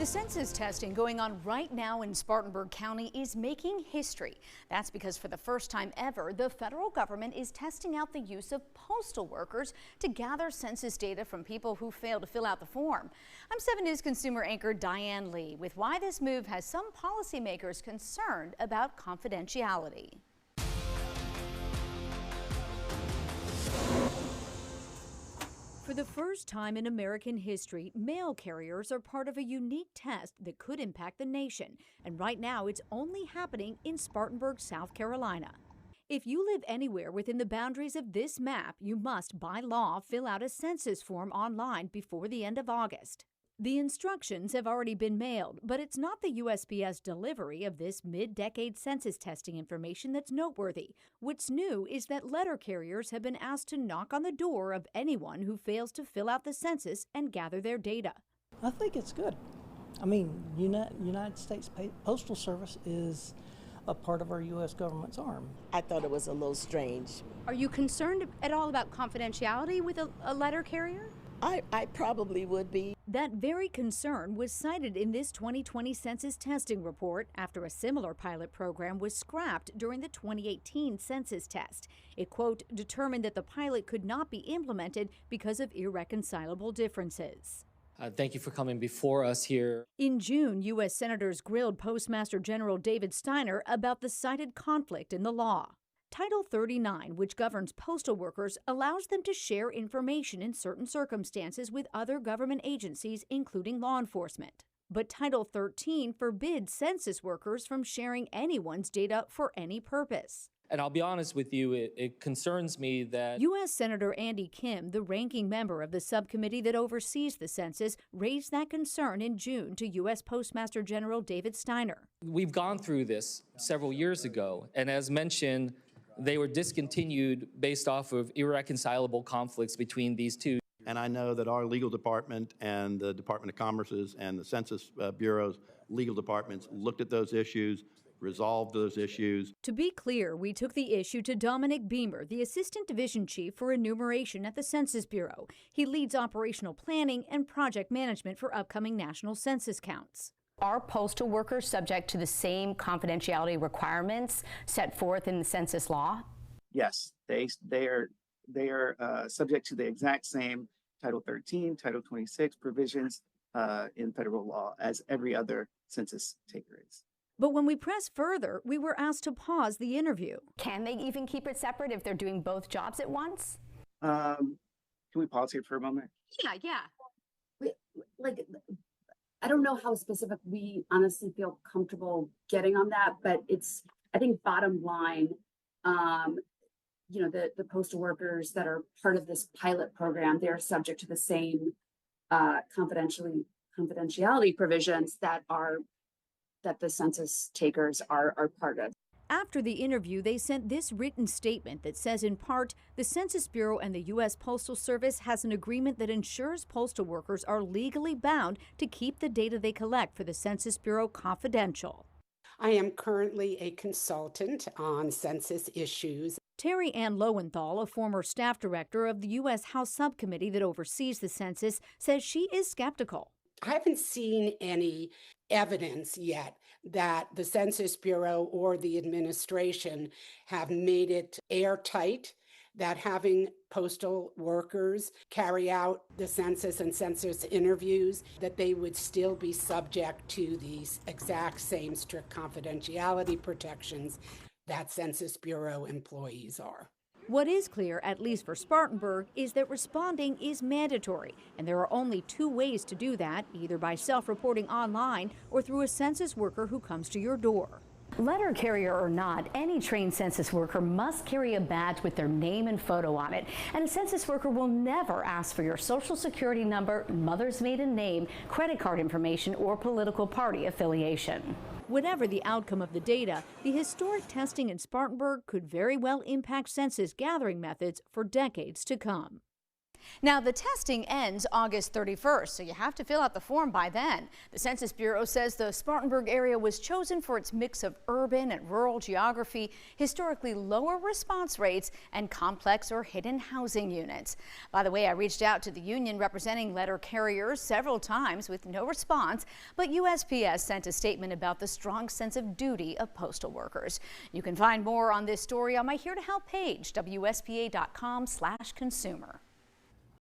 The census testing going on right now in Spartanburg County is making history. That's because for the first time ever, the federal government is testing out the use of postal workers to gather census data from people who fail to fill out the form. I'm 7 News consumer anchor Diane Lee with why this move has some policymakers concerned about confidentiality. For the first time in American history, mail carriers are part of a unique test that could impact the nation. And right now, it's only happening in Spartanburg, South Carolina. If you live anywhere within the boundaries of this map, you must, by law, fill out a census form online before the end of August. The instructions have already been mailed, but it's not the USPS delivery of this mid-decade census testing information that's noteworthy. What's new is that letter carriers have been asked to knock on the door of anyone who fails to fill out the census and gather their data. I think it's good. I mean, United States Postal Service is a part of our U.S. government's arm. I thought it was a little strange. Are you concerned at all about confidentiality with a letter carrier? I probably would be. That very concern was cited in this 2020 census testing report after a similar pilot program was scrapped during the 2018 census test. It, quote, determined that the pilot could not be implemented because of irreconcilable differences. Thank you for coming before us here. In June, U.S. Senators grilled Postmaster General David Steiner about the cited conflict in the law. Title 39, which governs postal workers, allows them to share information in certain circumstances with other government agencies, including law enforcement. But Title 13 forbids census workers from sharing anyone's data for any purpose. And I'll be honest with you, it concerns me that U.S. Senator Andy Kim, the ranking member of the subcommittee that oversees the census, raised that concern in June to U.S. Postmaster General David Steiner. We've gone through this several years ago, and as mentioned, they were discontinued based off of irreconcilable conflicts between these two. And I know that our legal department and the Department of Commerce's and the Census Bureau's legal departments looked at those issues, resolved those issues. To be clear, we took the issue to Dominic Beamer, the Assistant Division Chief for Enumeration at the Census Bureau. He leads operational planning and project management for upcoming national census counts. Are postal workers subject to the same confidentiality requirements set forth in the census law? Yes, they are subject to the exact same Title 13, Title 26 provisions in federal law as every other census taker is. But when we pressed further, we were asked to pause the interview. Can they even keep it separate if they're doing both jobs at once? Can we pause here for a moment? Yeah. I don't know how specific we honestly feel comfortable getting on that, but I think bottom line, the postal workers that are part of this pilot program, they're subject to the same confidentiality provisions that the census takers are part of. After the interview, they sent this written statement that says, in part, the Census Bureau and the U.S. Postal Service has an agreement that ensures postal workers are legally bound to keep the data they collect for the Census Bureau confidential. I am currently a consultant on census issues. Terry Ann Lowenthal, a former staff director of the U.S. House subcommittee that oversees the census, says she is skeptical. I haven't seen any evidence yet that the Census Bureau or the administration have made it airtight, that having postal workers carry out the census and census interviews, that they would still be subject to these exact same strict confidentiality protections that Census Bureau employees are. What is clear, at least for Spartanburg, is that responding is mandatory, and there are only 2 ways to do that, either by self-reporting online or through a census worker who comes to your door. Letter carrier or not, any trained census worker must carry a badge with their name and photo on it. And a census worker will never ask for your social security number, mother's maiden name, credit card information, or political party affiliation. Whatever the outcome of the data, the historic testing in Spartanburg could very well impact census gathering methods for decades to come. Now, the testing ends August 31st, so you have to fill out the form by then. The Census Bureau says the Spartanburg area was chosen for its mix of urban and rural geography, historically lower response rates, and complex or hidden housing units. By the way, I reached out to the union representing letter carriers several times with no response, but USPS sent a statement about the strong sense of duty of postal workers. You can find more on this story on my Here to Help page, WSPA.com/consumer.